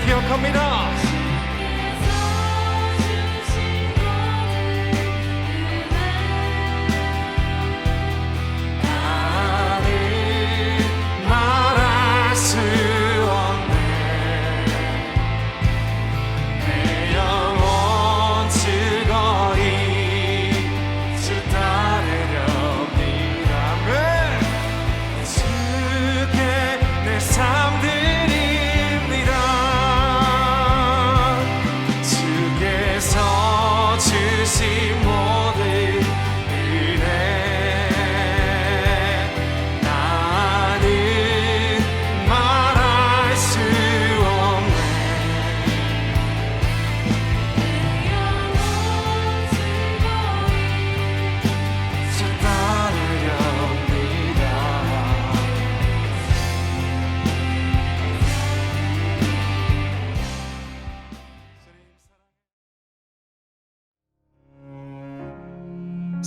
기억합니다.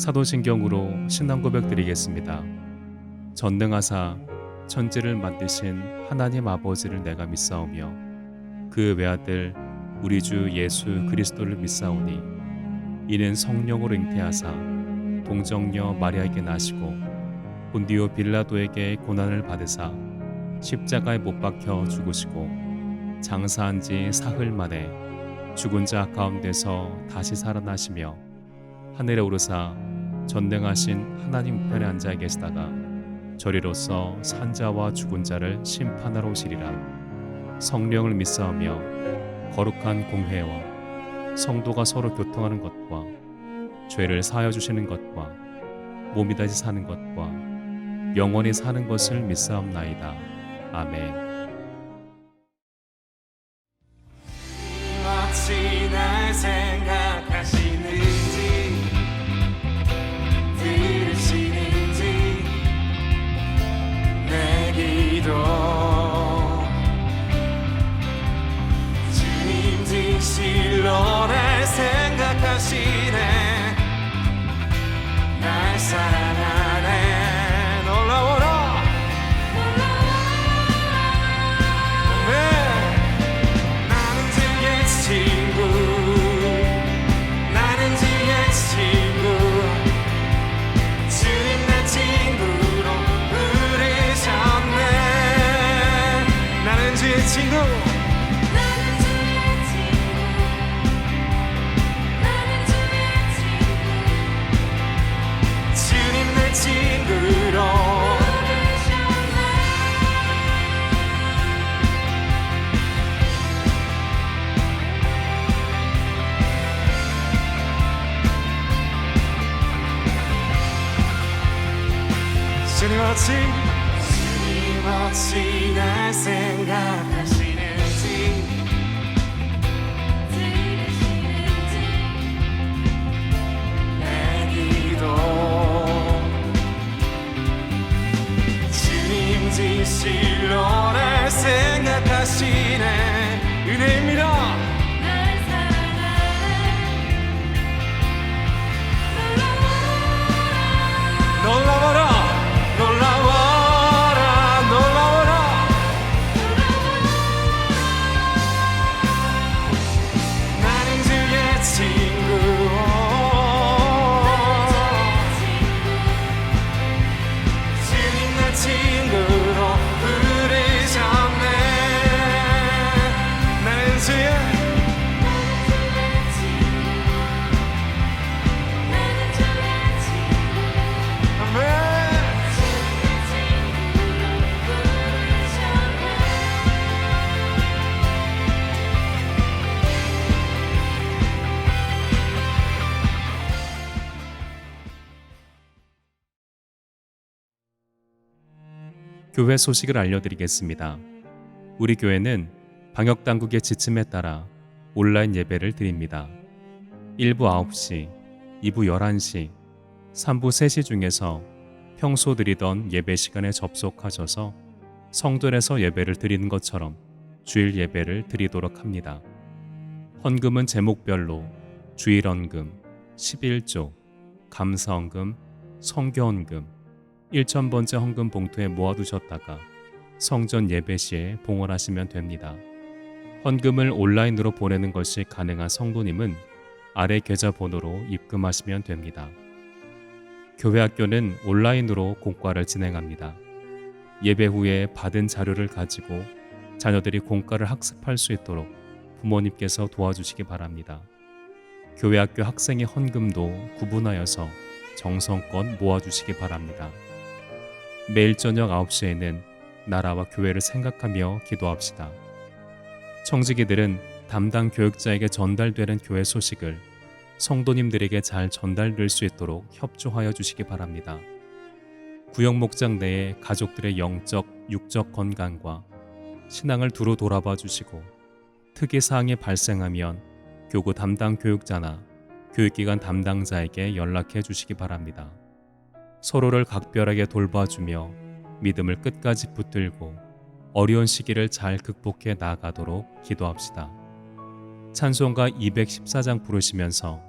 사도신경으로 신앙 고백 드리겠습니다. 전능하사 천지를 만드신 하나님 아버지를 내가 믿사오며 그 외아들 우리 주 예수 그리스도를 믿사오니 이는 성령으로 잉태하사 동정녀 마리아에게 나시고 본디오 빌라도에게 고난을 받으사 십자가에 못 박혀 죽으시고 장사한 지 사흘 만에 죽은 자 가운데서 다시 살아나시며 하늘에 오르사 전능하신 하나님 우편에 앉아 계시다가 저리로서 산자와 죽은 자를 심판하러 오시리라. 성령을 믿사오며 거룩한 공회와 성도가 서로 교통하는 것과 죄를 사하여 주시는 것과 몸이 다시 사는 것과 영원히 사는 것을 믿사옵나이다. 아멘. 어찌 날 생각하시는지 들으시는지 내 기도 주님 진실로 날 생각하시네 날 사랑하네 놀라워라 네 나는 주의 친구 나는 주의 친구 주님 내 친구로 부르셨네 나는 주의 친구 주님 내 친구로 주님 어찌 날 생각하시는지 내 기도 주님 진실로 날 생각하시네 은혜입니다 놀라워라 놀라워라 놀라워라 나는 주의 친구 주님 내 친구로 부르셨네 나는 주의 교회 소식을 알려드리겠습니다. 우리 교회는 방역당국의 지침에 따라 온라인 예배를 드립니다. 1부 9시, 2부 11시, 3부 3시 중에서 평소 드리던 예배 시간에 접속하셔서 성전에서 예배를 드리는 것처럼 주일 예배를 드리도록 합니다. 헌금은 제목별로 주일헌금, 11조, 감사헌금, 성교헌금, 1,000번째 헌금 봉투에 모아두셨다가 성전 예배 시에 봉헌하시면 됩니다. 헌금을 온라인으로 보내는 것이 가능한 성도님은 아래 계좌번호로 입금하시면 됩니다. 교회 학교는 온라인으로 공과를 진행합니다. 예배 후에 받은 자료를 가지고 자녀들이 공과를 학습할 수 있도록 부모님께서 도와주시기 바랍니다. 교회 학교 학생의 헌금도 구분하여서 정성껏 모아주시기 바랍니다. 매일 저녁 9시에는 나라와 교회를 생각하며 기도합시다. 청지기들은 담당 교육자에게 전달되는 교회 소식을 성도님들에게 잘 전달될 수 있도록 협조하여 주시기 바랍니다. 구역 목장 내의 가족들의 영적, 육적 건강과 신앙을 두루 돌아봐 주시고 특이 사항이 발생하면 교구 담당 교육자나 교육기관 담당자에게 연락해 주시기 바랍니다. 서로를 각별하게 돌봐주며 믿음을 끝까지 붙들고 어려운 시기를 잘 극복해 나아가도록 기도합시다. 찬송가 214장 부르시면서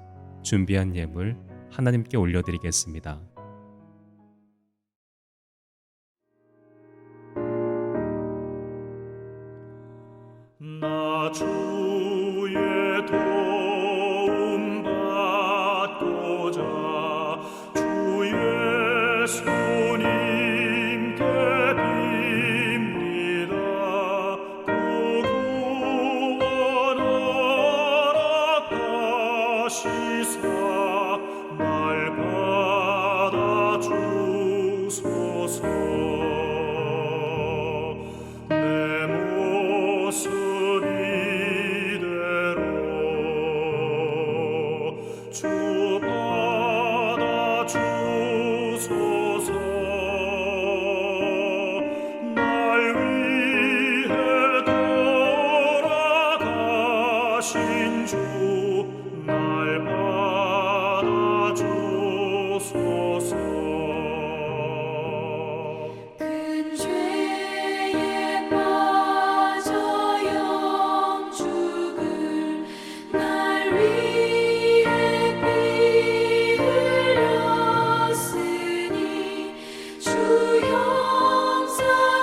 준비한 예물 하나님께 올려드리겠습니다. 나 주의 도움 받고자 주의 손님께 빕니다. 그 구원 허락하시사 날 받아주소서. 내 모습 이대로 주 받아주소서. 날 위해 돌아가신 주 날 받아주소서. 큰 죄에 빠져 영죽을 날 위해 피 흘렸으니 주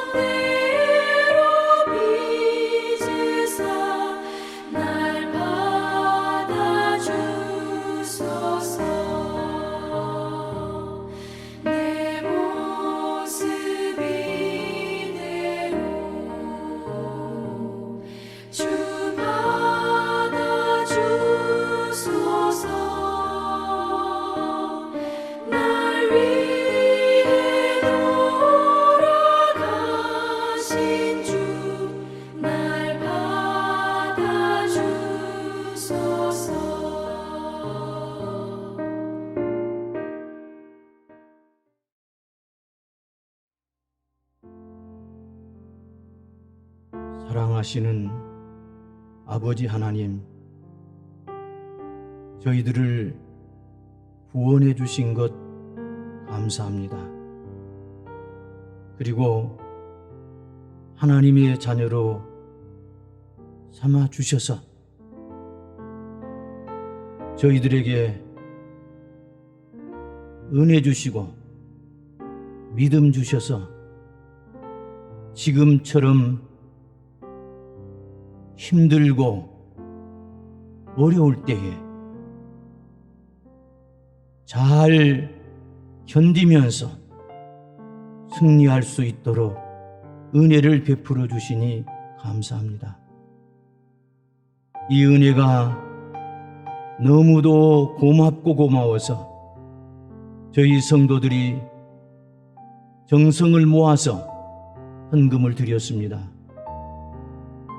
형상대로 빚으사 날 받아주소서. 내 모습 이대로 주 받아주소서. 날 위해 돌아가신 주 날 받아주소서. 사랑하시는 아버지 하나님, 저희들을 구원해 주신 것 감사합니다. 그리고 하나님의 자녀로 삼아 주셔서 저희들에게 은혜 주시고 믿음 주셔서 지금처럼 힘들고 어려울 때에 잘 견디면서 승리할 수 있도록 은혜를 베풀어 주시니 감사합니다. 이 은혜가 너무도 고맙고 고마워서 저희 성도들이 정성을 모아서 헌금을 드렸습니다.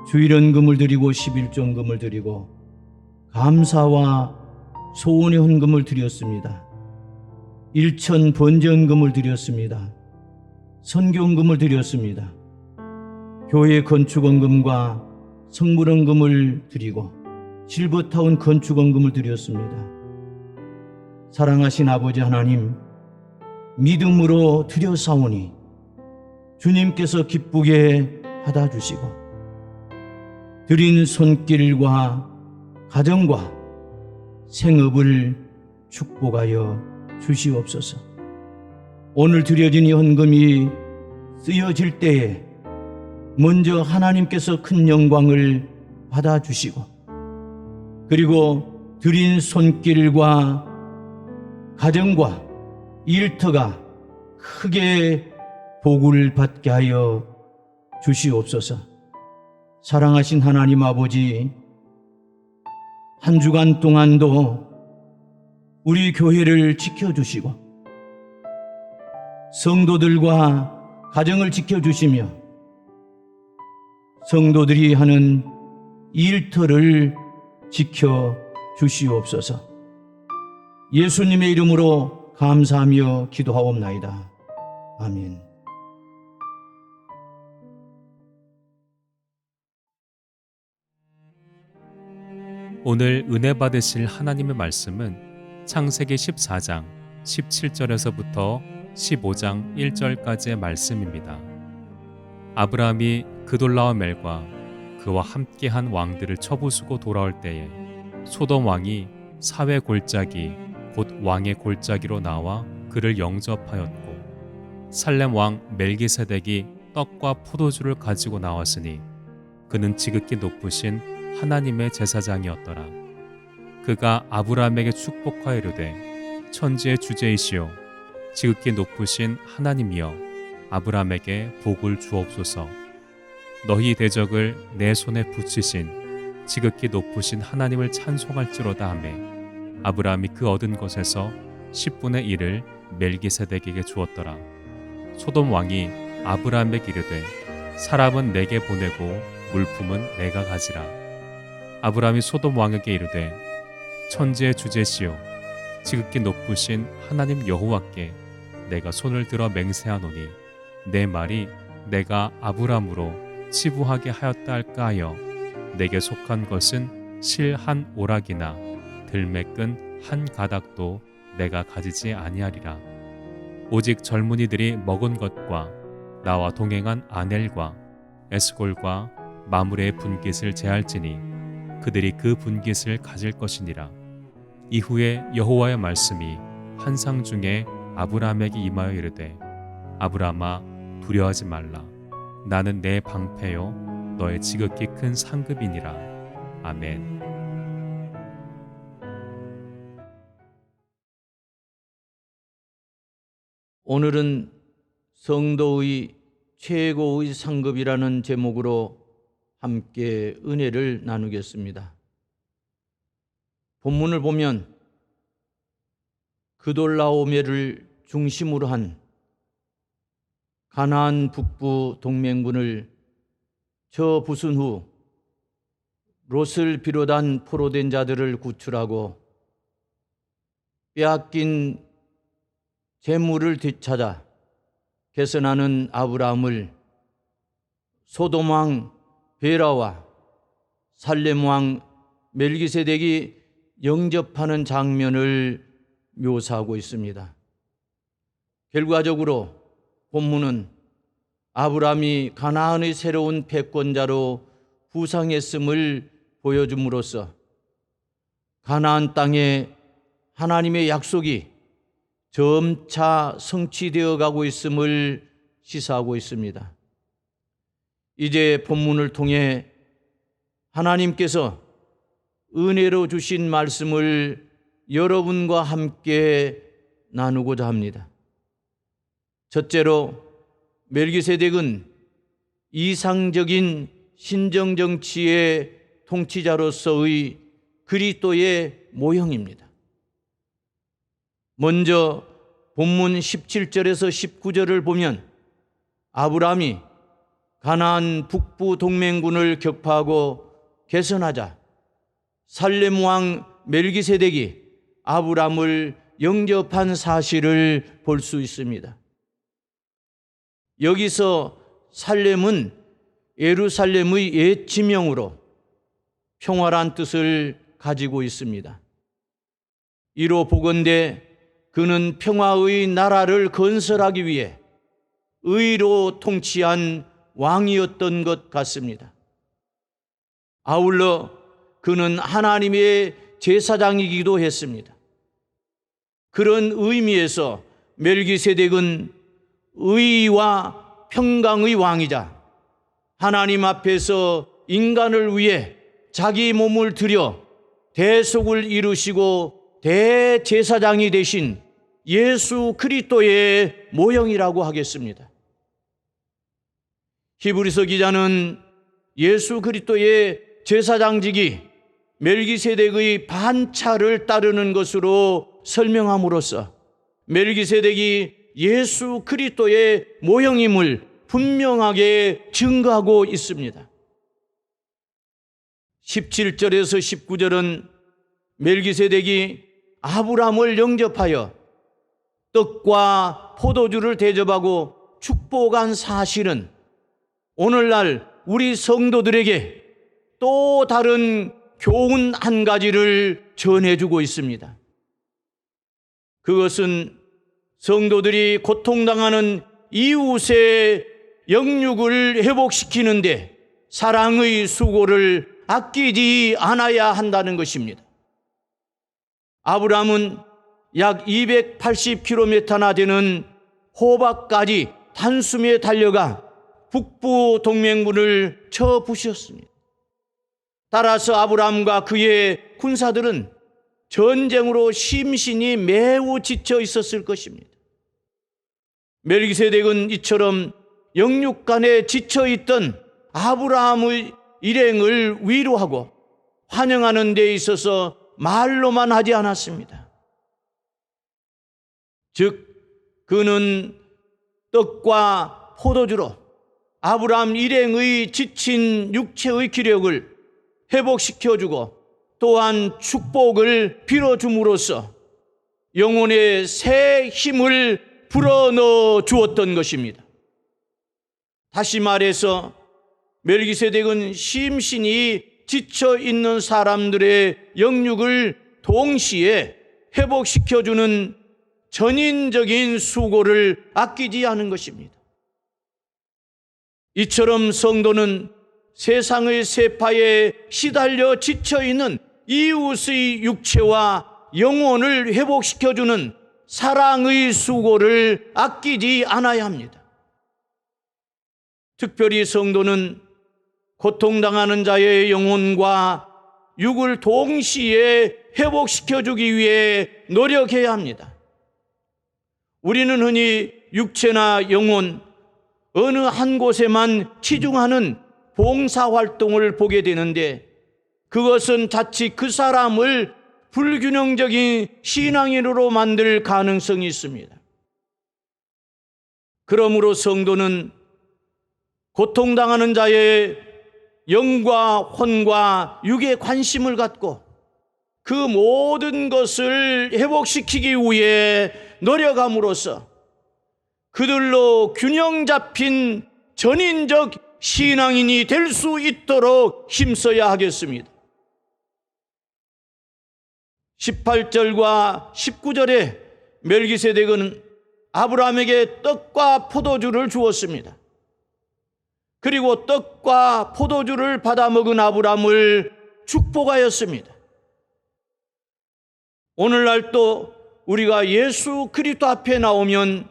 주일헌금을 드리고 11조헌금을 드리고 감사와 소원의 헌금을 드렸습니다. 일천 번제헌금을 드렸습니다. 선교헌금을 드렸습니다. 교회 건축헌금과 성물헌금을 드리고 실버타운 건축헌금을 드렸습니다. 사랑하신 아버지 하나님, 믿음으로 드려사오니 주님께서 기쁘게 받아주시고 드린 손길과 가정과 생업을 축복하여 주시옵소서. 오늘 드려진 이 헌금이 쓰여질 때에 먼저 하나님께서 큰 영광을 받아주시고 그리고 드린 손길과 가정과 일터가 크게 복을 받게 하여 주시옵소서. 사랑하신 하나님 아버지, 한 주간 동안도 우리 교회를 지켜주시고 성도들과 가정을 지켜주시며 성도들이 하는 일터를 지켜주시옵소서. 예수님의 이름으로 감사하며 기도하옵나이다. 아멘. 오늘 은혜 받으실 하나님의 말씀은 창세기 14장 17절에서부터 15장 1절까지의 말씀입니다. 아브라함이 그돌라오멜과 그와 함께한 왕들을 쳐부수고 돌아올 때에 소돔 왕이 사회 골짜기 곧 왕의 골짜기로 나와 그를 영접하였고 살렘 왕 멜기세덱이 떡과 포도주를 가지고 나왔으니 그는 지극히 높으신 하나님의 제사장이었더라. 그가 아브라함에게 축복하여 이르되 천지의 주제이시오 지극히 높으신 하나님이여 아브라함에게 복을 주옵소서. 너희 대적을 내 손에 붙이신 지극히 높으신 하나님을 찬송할지로다 하매 아브라함이 그 얻은 것에서 10분의 1을 멜기세덱에게 주었더라. 소돔 왕이 아브라함에게 이르되 사람은 내게 보내고 물품은 내가 가지라. 아브라함이 소돔 왕에게 이르되 천지의 주제시오 지극히 높으신 하나님 여호와께 내가 손을 들어 맹세하노니 내 말이 내가 아브라함으로 치부하게 하였다 할까 하여 내게 속한 것은 실 한 오락이나 들매끈 한 가닥도 내가 가지지 아니하리라. 오직 젊은이들이 먹은 것과 나와 동행한 아넬과 에스골과 마므레의 분깃을 제할지니 그들이 그 분깃을 가질 것이니라. 이후에 여호와의 말씀이 환상 중에 아브라함에게 임하여 이르되 아브라함아 두려워하지 말라. 나는 내 방패요 너의 지극히 큰 상급이니라. 아멘. 오늘은 성도의 최고의 상급이라는 제목으로 함께 은혜를 나누겠습니다. 본문을 보면 그돌라오멜을 중심으로 한 가나안 북부 동맹군을 저 부순 후 롯을 비롯한 포로된 자들을 구출하고 빼앗긴 재물을 되찾아 개선하는 아브라함을 소돔 왕 베라와 살렘 왕 멜기세덱이 영접하는 장면을 묘사하고 있습니다. 결과적으로 본문은 아브라함이 가나안의 새로운 패권자로 부상했음을 보여줌으로써 가나안 땅에 하나님의 약속이 점차 성취되어 가고 있음을 시사하고 있습니다. 이제 본문을 통해 하나님께서 은혜로 주신 말씀을 여러분과 함께 나누고자 합니다. 첫째로 멜기세덱은 이상적인 신정 정치의 통치자로서의 그리스도의 모형입니다. 먼저 본문 17절에서 19절을 보면 아브라함이 가나안 북부 동맹군을 격파하고 개선하자 살렘 왕 멜기세덱이 아브라함을 영접한 사실을 볼 수 있습니다. 여기서 살렘은 예루살렘의 옛 지명으로 평화란 뜻을 가지고 있습니다. 이로 보건대 그는 평화의 나라를 건설하기 위해 의로 통치한 왕이었던 것 같습니다. 아울러 그는 하나님의 제사장이기도 했습니다. 그런 의미에서 멜기세덱은 의와 평강의 왕이자 하나님 앞에서 인간을 위해 자기 몸을 들여 대속을 이루시고 대제사장이 되신 예수 그리스도의 모형이라고 하겠습니다. 히브리서 기자는 예수 그리스도의 제사장직이 멜기세덱의 반차를 따르는 것으로 설명함으로써 멜기세덱이 예수 그리스도의 모형임을 분명하게 증거하고 있습니다. 17절에서 19절은 멜기세덱이 아브라함을 영접하여 떡과 포도주를 대접하고 축복한 사실은 오늘날 우리 성도들에게 또 다른 교훈 한 가지를 전해주고 있습니다. 그것은 성도들이 고통당하는 이웃의 영육을 회복시키는데 사랑의 수고를 아끼지 않아야 한다는 것입니다. 아브라함은 약 280km나 되는 호박까지 단숨에 달려가 북부 동맹군을 쳐 부셨습니다. 따라서 아브라함과 그의 군사들은 전쟁으로 심신이 매우 지쳐 있었을 것입니다. 멜기세덱은 이처럼 영육간에 지쳐 있던 아브라함의 일행을 위로하고 환영하는 데 있어서 말로만 하지 않았습니다. 즉 그는 떡과 포도주로 아브라함 일행의 지친 육체의 기력을 회복시켜주고 또한 축복을 빌어줌으로써 영혼의 새 힘을 불어넣어 주었던 것입니다. 다시 말해서 멜기세덱은 심신이 지쳐 있는 사람들의 영육을 동시에 회복시켜주는 전인적인 수고를 아끼지 않은 것입니다. 이처럼 성도는 세상의 세파에 시달려 지쳐있는 이웃의 육체와 영혼을 회복시켜주는 사랑의 수고를 아끼지 않아야 합니다. 특별히 성도는 고통당하는 자의 영혼과 육을 동시에 회복시켜주기 위해 노력해야 합니다. 우리는 흔히 육체나 영혼 어느 한 곳에만 치중하는 봉사활동을 보게 되는데 그것은 자칫 그 사람을 불균형적인 신앙인으로 만들 가능성이 있습니다. 그러므로 성도는 고통당하는 자의 영과 혼과 육에 관심을 갖고 그 모든 것을 회복시키기 위해 노력함으로써 그들로 균형 잡힌 전인적 신앙인이 될 수 있도록 힘써야 하겠습니다. 18절과 19절에 멜기세덱은 아브라함에게 떡과 포도주를 주었습니다. 그리고 떡과 포도주를 받아먹은 아브라함을 축복하였습니다. 오늘날 또 우리가 예수 그리스도 앞에 나오면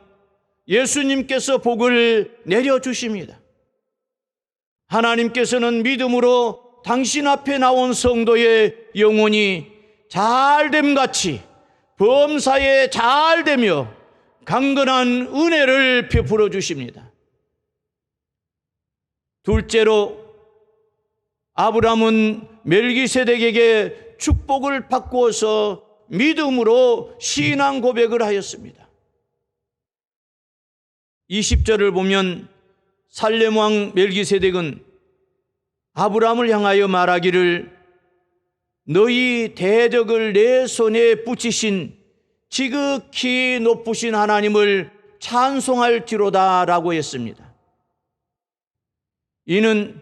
예수님께서 복을 내려주십니다. 하나님께서는 믿음으로 당신 앞에 나온 성도의 영혼이 잘됨같이 범사에 잘되며 강건한 은혜를 베풀어 주십니다. 둘째로 아브라함은 멜기세덱에게 축복을 바꾸어서 믿음으로 신앙 고백을 하였습니다. 20절을 보면 살렘 왕 멜기세덱은 아브라함을 향하여 말하기를 너희 대적을 내 손에 붙이신 지극히 높으신 하나님을 찬송할지로다 라고 했습니다. 이는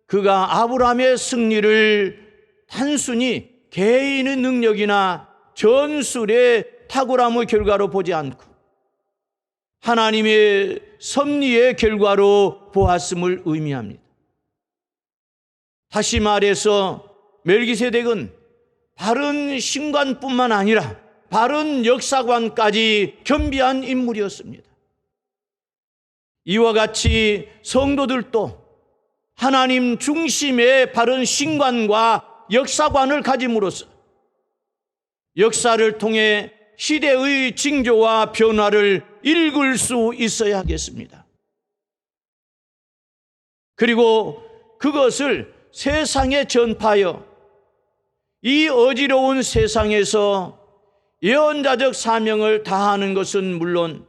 그가 아브라함의 승리를 단순히 개인의 능력이나 전술의 탁월함의 결과로 보지 않고 하나님의 섭리의 결과로 보았음을 의미합니다. 다시 말해서 멜기세덱은 바른 신관뿐만 아니라 바른 역사관까지 겸비한 인물이었습니다. 이와 같이 성도들도 하나님 중심의 바른 신관과 역사관을 가짐으로써 역사를 통해 시대의 징조와 변화를 읽을 수 있어야 하겠습니다. 그리고 그것을 세상에 전파하여 이 어지러운 세상에서 예언자적 사명을 다하는 것은 물론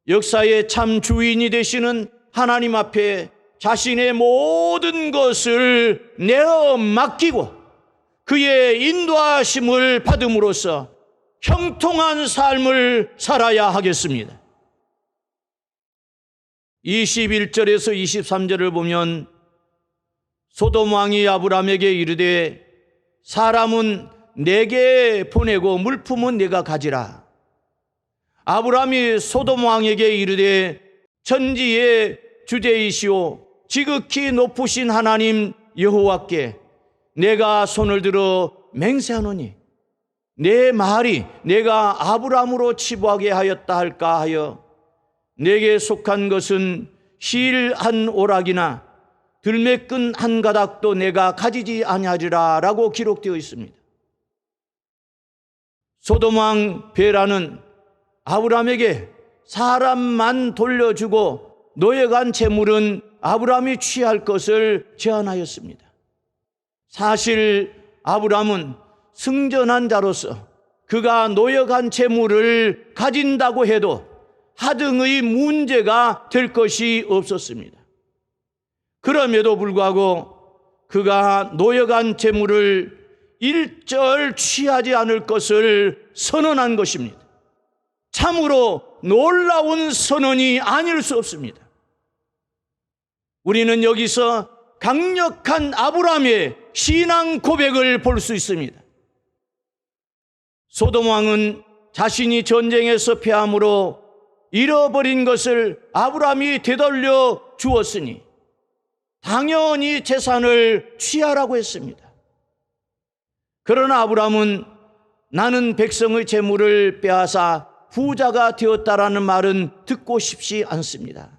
역사의 참 주인이 되시는 하나님 앞에 자신의 모든 것을 내어 맡기고 그의 인도하심을 받음으로써 형통한 삶을 살아야 하겠습니다. 21절에서 23절을 보면 소돔 왕이 아브람에게 이르되 사람은 내게 보내고 물품은 네가 가지라. 아브람이 소돔 왕에게 이르되 천지의 주제이시오 지극히 높으신 하나님 여호와께 내가 손을 들어 맹세하노니 내 말이 내가 아브람으로 치부하게 하였다 할까 하여 내게 속한 것은 실 한 오락이나 들매끈 한 가닥도 내가 가지지 아니하리라 라고 기록되어 있습니다. 소돔 왕 베라는 아브람에게 사람만 돌려주고 노예간 재물은 아브람이 취할 것을 제안하였습니다. 사실 아브람은 승전한 자로서 그가 노예간 재물을 가진다고 해도 하등의 문제가 될 것이 없었습니다. 그럼에도 불구하고 그가 노예간 재물을 일절 취하지 않을 것을 선언한 것입니다. 참으로 놀라운 선언이 아닐 수 없습니다. 우리는 여기서 강력한 아브람의 신앙 고백을 볼 수 있습니다. 소돔 왕은 자신이 전쟁에서 패함으로 잃어버린 것을 아브람이 되돌려 주었으니 당연히 재산을 취하라고 했습니다. 그러나 아브람은 나는 백성의 재물을 빼앗아 부자가 되었다라는 말은 듣고 싶지 않습니다.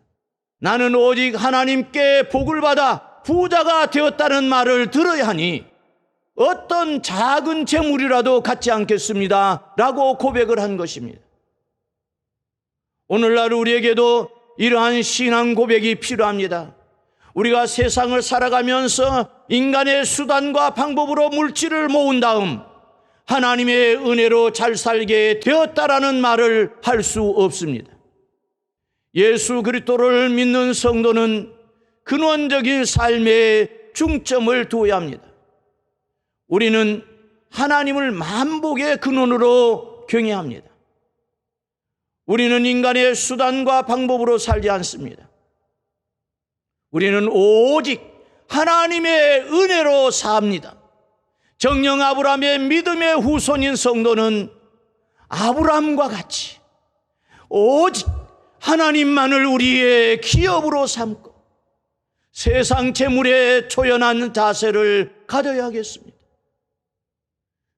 나는 오직 하나님께 복을 받아 부자가 되었다는 말을 들어야 하니 어떤 작은 재물이라도 갖지 않겠습니다 라고 고백을 한 것입니다. 오늘날 우리에게도 이러한 신앙 고백이 필요합니다. 우리가 세상을 살아가면서 인간의 수단과 방법으로 물질을 모은 다음 하나님의 은혜로 잘 살게 되었다라는 말을 할 수 없습니다. 예수 그리스도를 믿는 성도는 근원적인 삶에 중점을 두어야 합니다. 우리는 하나님을 만복의 근원으로 경외합니다. 우리는 인간의 수단과 방법으로 살지 않습니다. 우리는 오직 하나님의 은혜로 삽니다. 정녕 아브람의 믿음의 후손인 성도는 아브람과 같이 오직 하나님만을 우리의 기업으로 삼고 세상 재물에 초연한 자세를 가져야 하겠습니다.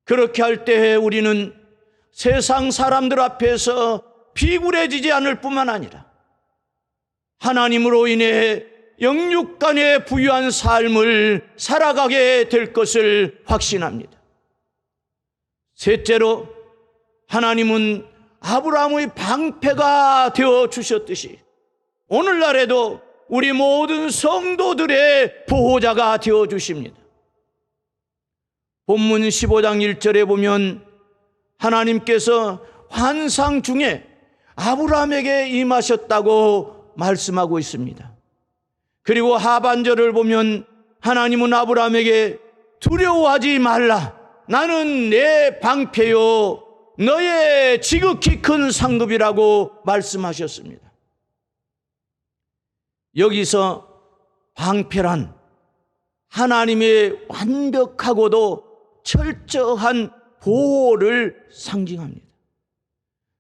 그렇게 할 때 우리는 세상 사람들 앞에서 비굴해지지 않을 뿐만 아니라 하나님으로 인해 영육간에 부유한 삶을 살아가게 될 것을 확신합니다. 셋째로 하나님은 아브라함의 방패가 되어 주셨듯이 오늘날에도 우리 모든 성도들의 보호자가 되어 주십니다. 본문 15장 1절에 보면 하나님께서 환상 중에 아브라함에게 임하셨다고 말씀하고 있습니다. 그리고 하반절을 보면 하나님은 아브라함에게 두려워하지 말라. 나는 내 방패요 너의 지극히 큰 상급이라고 말씀하셨습니다. 여기서 방패란 하나님의 완벽하고도 철저한 보호를 상징합니다.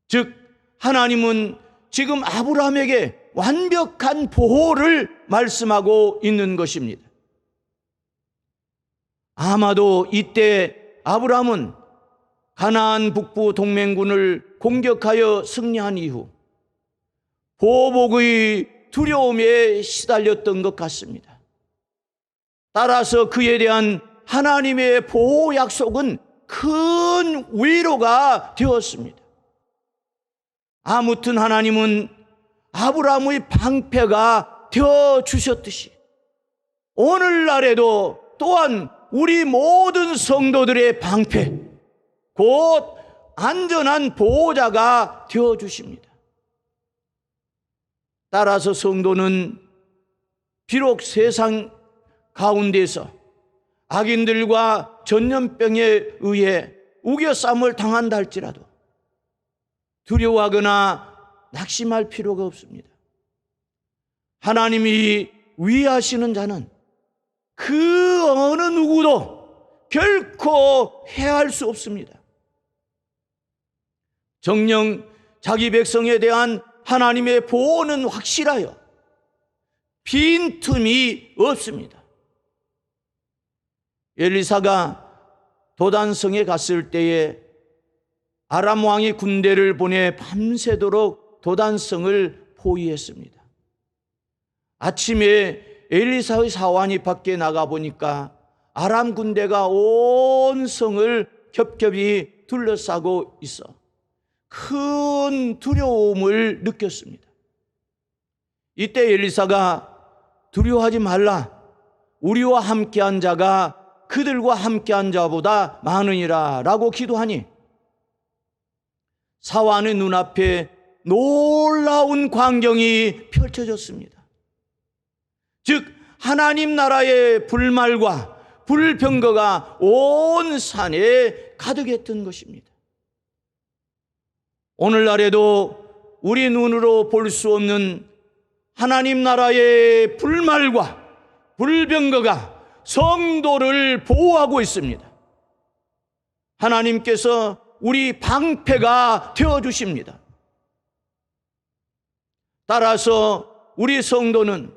즉 하나님은 지금 아브라함에게 완벽한 보호를 말씀하고 있는 것입니다. 아마도 이때 아브라함은 가나안 북부 동맹군을 공격하여 승리한 이후 보복의 두려움에 시달렸던 것 같습니다. 따라서 그에 대한 하나님의 보호 약속은 큰 위로가 되었습니다. 아무튼 하나님은 아브라함의 방패가 되어 주셨듯이 오늘날에도 또한 우리 모든 성도들의 방패, 곧 안전한 보호자가 되어 주십니다. 따라서 성도는 비록 세상 가운데서 악인들과 전염병에 의해 우겨쌈을 당한다 할지라도 두려워하거나 낙심할 필요가 없습니다. 하나님이 위하시는 자는 그 어느 누구도 결코 해할 수 없습니다. 정녕 자기 백성에 대한 하나님의 보호는 확실하여 빈틈이 없습니다. 엘리사가 도단성에 갔을 때에 아람 왕이 군대를 보내 밤새도록 도단성을 포위했습니다. 아침에 엘리사의 사환이 밖에 나가 보니까 아람 군대가 온 성을 겹겹이 둘러싸고 있어 큰 두려움을 느꼈습니다. 이때 엘리사가 두려워하지 말라, 우리와 함께한 자가 그들과 함께한 자보다 많으니라 라고 기도하니 사환의 눈앞에 놀라운 광경이 펼쳐졌습니다. 즉 하나님 나라의 불말과 불병거가 온 산에 가득했던 것입니다. 오늘날에도 우리 눈으로 볼 수 없는 하나님 나라의 불말과 불병거가 성도를 보호하고 있습니다. 하나님께서 우리 방패가 되어주십니다. 따라서 우리 성도는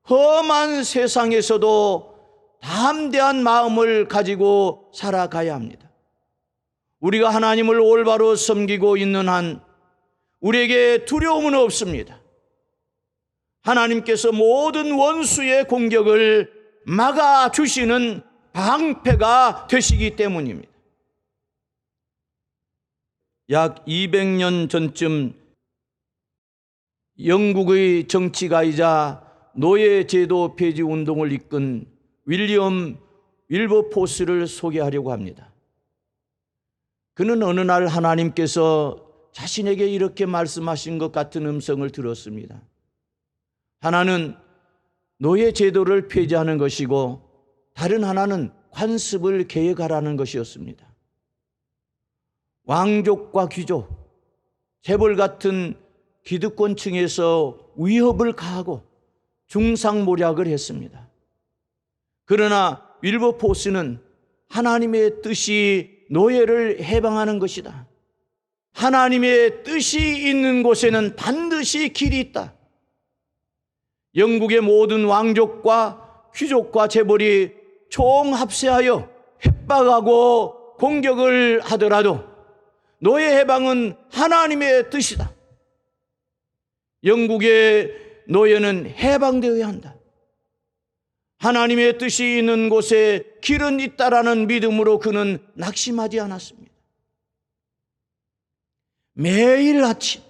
험한 세상에서도 담대한 마음을 가지고 살아가야 합니다. 우리가 하나님을 올바로 섬기고 있는 한 우리에게 두려움은 없습니다. 하나님께서 모든 원수의 공격을 막아주시는 방패가 되시기 때문입니다. 약 200년 전쯤 영국의 정치가이자 노예제도 폐지 운동을 이끈 윌리엄 윌버포스를 소개하려고 합니다. 그는 어느 날 하나님께서 자신에게 이렇게 말씀하신 것 같은 음성을 들었습니다. 하나는 노예제도를 폐지하는 것이고 다른 하나는 관습을 개혁하라는 것이었습니다. 왕족과 귀족, 재벌 같은 기득권층에서 위협을 가하고 중상모략을 했습니다. 그러나 윌버포스는 하나님의 뜻이 노예를 해방하는 것이다. 하나님의 뜻이 있는 곳에는 반드시 길이 있다. 영국의 모든 왕족과 귀족과 재벌이 총합세하여 협박하고 공격을 하더라도 노예 해방은 하나님의 뜻이다. 영국의 노예는 해방되어야 한다. 하나님의 뜻이 있는 곳에 길은 있다라는 믿음으로 그는 낙심하지 않았습니다. 매일 아침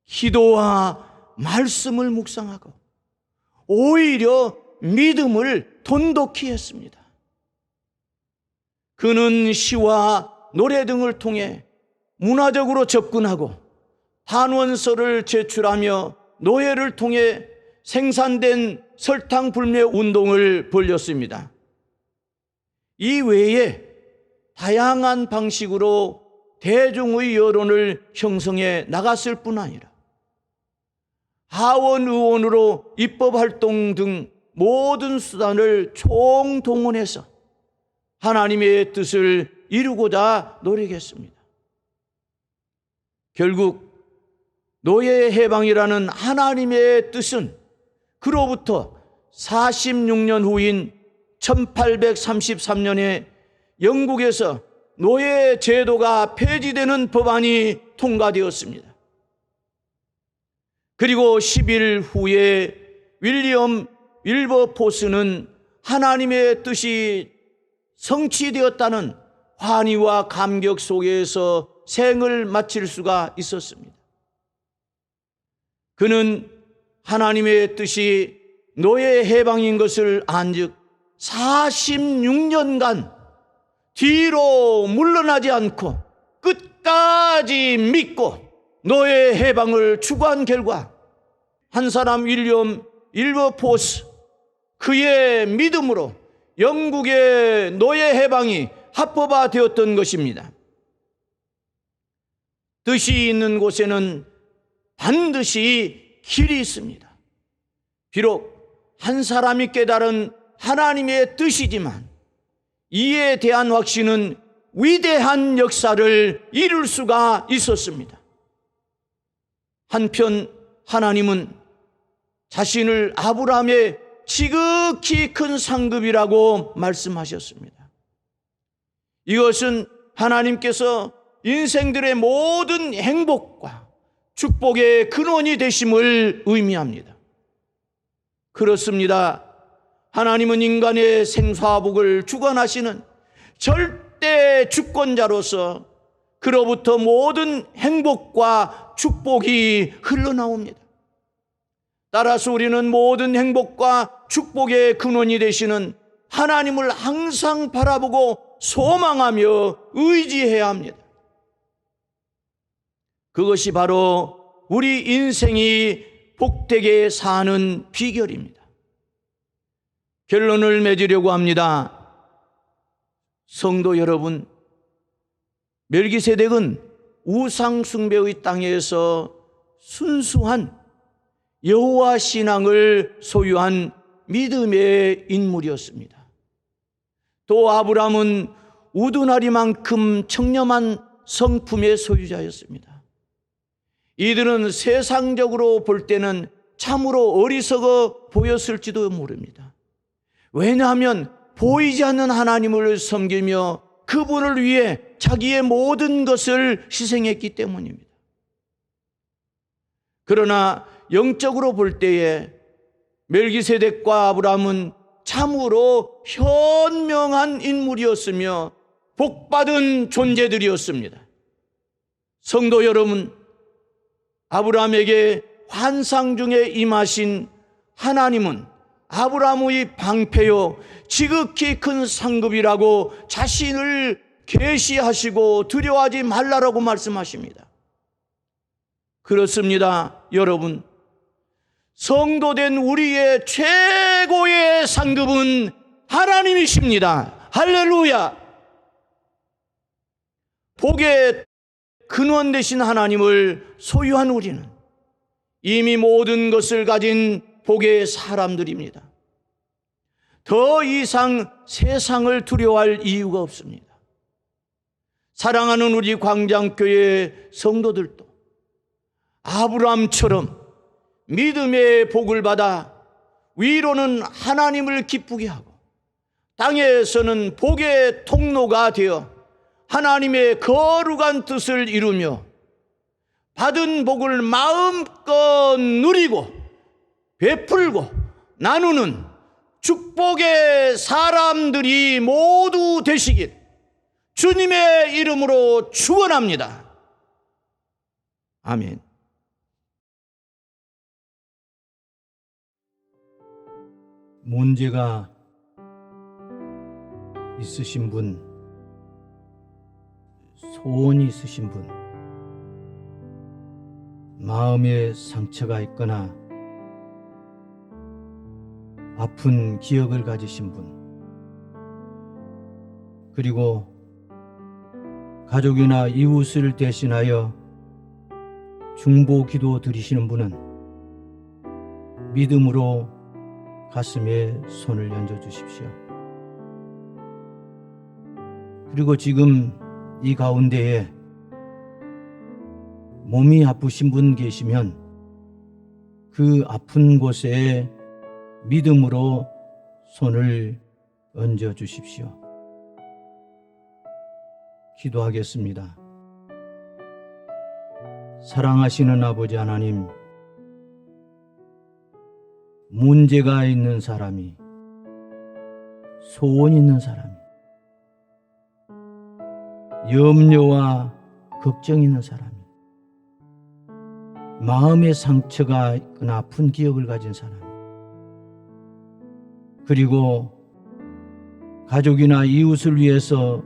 기도와 말씀을 묵상하고 오히려 믿음을 돈독히 했습니다. 그는 시와 노래 등을 통해 문화적으로 접근하고 단원서를 제출하며 노예를 통해 생산된 설탕 불매 운동을 벌였습니다. 이 외에 다양한 방식으로 대중의 여론을 형성해 나갔을 뿐 아니라 하원 의원으로 입법활동 등 모든 수단을 총동원해서 하나님의 뜻을 이루고자 노력했습니다. 결국 노예 해방이라는 하나님의 뜻은 그로부터 46년 후인 1833년에 영국에서 노예 제도가 폐지되는 법안이 통과되었습니다. 그리고 10일 후에 윌리엄 윌버포스는 하나님의 뜻이 성취되었다는 환희와 감격 속에서 생을 마칠 수가 있었습니다. 그는 하나님의 뜻이 노예 해방인 것을 안즉 46년간 뒤로 물러나지 않고 끝까지 믿고 노예 해방을 추구한 결과 한 사람 윌리엄 윌버포스, 그의 믿음으로 영국의 노예 해방이 합법화되었던 것입니다. 뜻이 있는 곳에는 반드시 길이 있습니다. 비록 한 사람이 깨달은 하나님의 뜻이지만 이에 대한 확신은 위대한 역사를 이룰 수가 있었습니다. 한편 하나님은 자신을 아브라함의 지극히 큰 상급이라고 말씀하셨습니다. 이것은 하나님께서 인생들의 모든 행복과 축복의 근원이 되심을 의미합니다. 그렇습니다. 하나님은 인간의 생사복을 주관하시는 절대 주권자로서 그로부터 모든 행복과 축복이 흘러나옵니다. 따라서 우리는 모든 행복과 축복의 근원이 되시는 하나님을 항상 바라보고 소망하며 의지해야 합니다. 그것이 바로 우리 인생이 복되게 사는 비결입니다. 결론을 맺으려고 합니다. 성도 여러분, 멜기세덱은 우상 숭배의 땅에서 순수한 여호와 신앙을 소유한 믿음의 인물이었습니다. 또 아브라함은 우두나리만큼 청렴한 성품의 소유자였습니다. 이들은 세상적으로 볼 때는 참으로 어리석어 보였을지도 모릅니다. 왜냐하면 보이지 않는 하나님을 섬기며 그분을 위해 자기의 모든 것을 희생했기 때문입니다. 그러나 영적으로 볼 때에 멜기세덱과 아브라함은 참으로 현명한 인물이었으며 복받은 존재들이었습니다. 성도 여러분, 아브라함에게 환상 중에 임하신 하나님은 아브라함의 방패요 지극히 큰 상급이라고 자신을 계시하시고 두려워하지 말라라고 말씀하십니다. 그렇습니다. 여러분, 성도된 우리의 최고의 상급은 하나님이십니다. 할렐루야. 복의 근원 되신 하나님을 소유한 우리는 이미 모든 것을 가진 복의 사람들입니다. 더 이상 세상을 두려워할 이유가 없습니다. 사랑하는 우리 광장교회 성도들도 아브라함처럼 믿음의 복을 받아 위로는 하나님을 기쁘게 하고 땅에서는 복의 통로가 되어 하나님의 거룩한 뜻을 이루며 받은 복을 마음껏 누리고 베풀고 나누는 축복의 사람들이 모두 되시길 주님의 이름으로 축원합니다. 아멘. 문제가 있으신 분, 소원이 있으신 분, 마음에 상처가 있거나 아픈 기억을 가지신 분, 그리고 가족이나 이웃을 대신하여 중보 기도 드리시는 분은 믿음으로 가슴에 손을 얹어 주십시오. 그리고 지금 이 가운데에 몸이 아프신 분 계시면 그 아픈 곳에 믿음으로 손을 얹어 주십시오. 기도하겠습니다. 사랑하시는 아버지 하나님, 문제가 있는 사람이 소원 있는 사람이, 염려와 걱정 있는 사람이, 마음의 상처가 있거나 아픈 기억을 가진 사람이, 그리고 가족이나 이웃을 위해서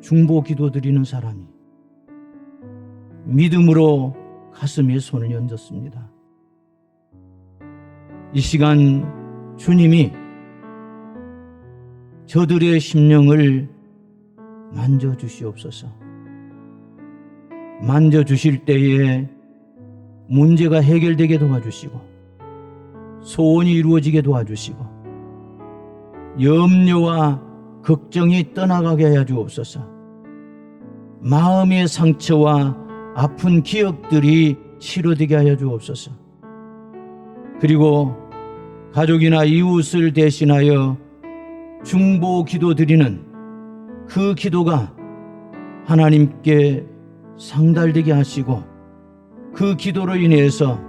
중보 기도드리는 사람이 믿음으로 가슴에 손을 얹었습니다. 이 시간 주님이 저들의 심령을 만져주시옵소서. 만져주실 때에 문제가 해결되게 도와주시고 소원이 이루어지게 도와주시고 염려와 걱정이 떠나가게 하여 주옵소서. 마음의 상처와 아픈 기억들이 치료되게 하여 주옵소서. 그리고 가족이나 이웃을 대신하여 중보 기도 드리는 그 기도가 하나님께 상달되게 하시고 그 기도로 인해서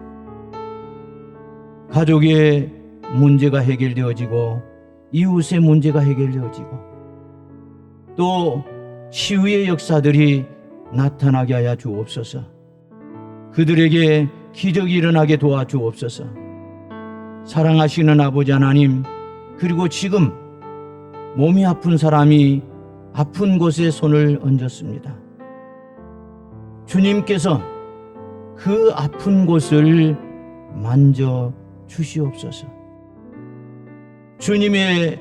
가족의 문제가 해결되어지고 이웃의 문제가 해결되어지고 또 치유의 역사들이 나타나게 하여 주옵소서. 그들에게 기적이 일어나게 도와주옵소서. 사랑하시는 아버지 하나님, 그리고 지금 몸이 아픈 사람이 아픈 곳에 손을 얹었습니다. 주님께서 그 아픈 곳을 만져 주시옵소서. 주님의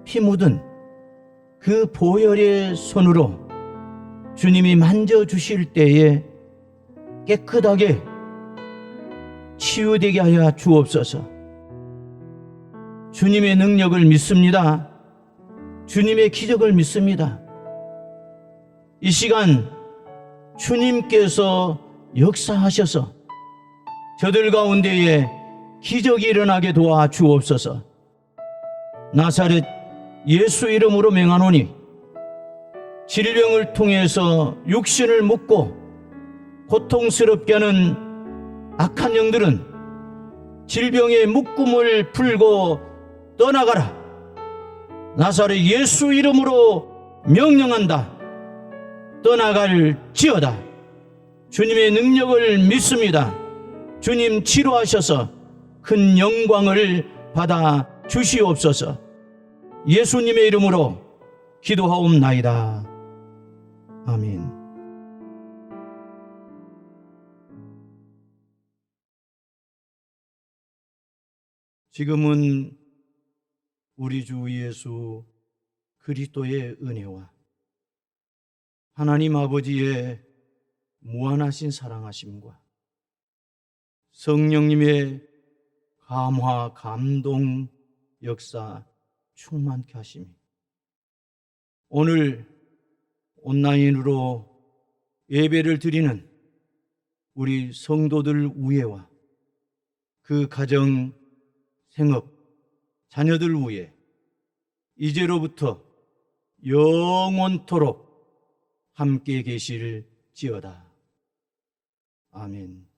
피 묻은 그 보혈의 손으로 주님이 만져 주실 때에 깨끗하게 치유되게 하여 주옵소서. 주님의 능력을 믿습니다. 주님의 기적을 믿습니다. 이 시간 주님께서 역사하셔서 저들 가운데에 기적이 일어나게 도와 주옵소서. 나사렛 예수 이름으로 명하노니 질병을 통해서 육신을 묶고 고통스럽게 하는 악한 영들은 질병의 묶음을 풀고 떠나가라. 나사렛 예수 이름으로 명령한다. 떠나갈지어다. 주님의 능력을 믿습니다. 주님 치료하셔서 큰 영광을 받아 주시옵소서. 예수님의 이름으로 기도하옵나이다. 아멘. 지금은 우리 주 예수 그리스도의 은혜와 하나님 아버지의 무한하신 사랑하심과 성령님의 감화, 감동, 역사 충만케 하심이 오늘 온라인으로 예배를 드리는 우리 성도들 위에와 그 가정, 생업, 자녀들 위에 이제로부터 영원토록 함께 계실지어다. 아멘.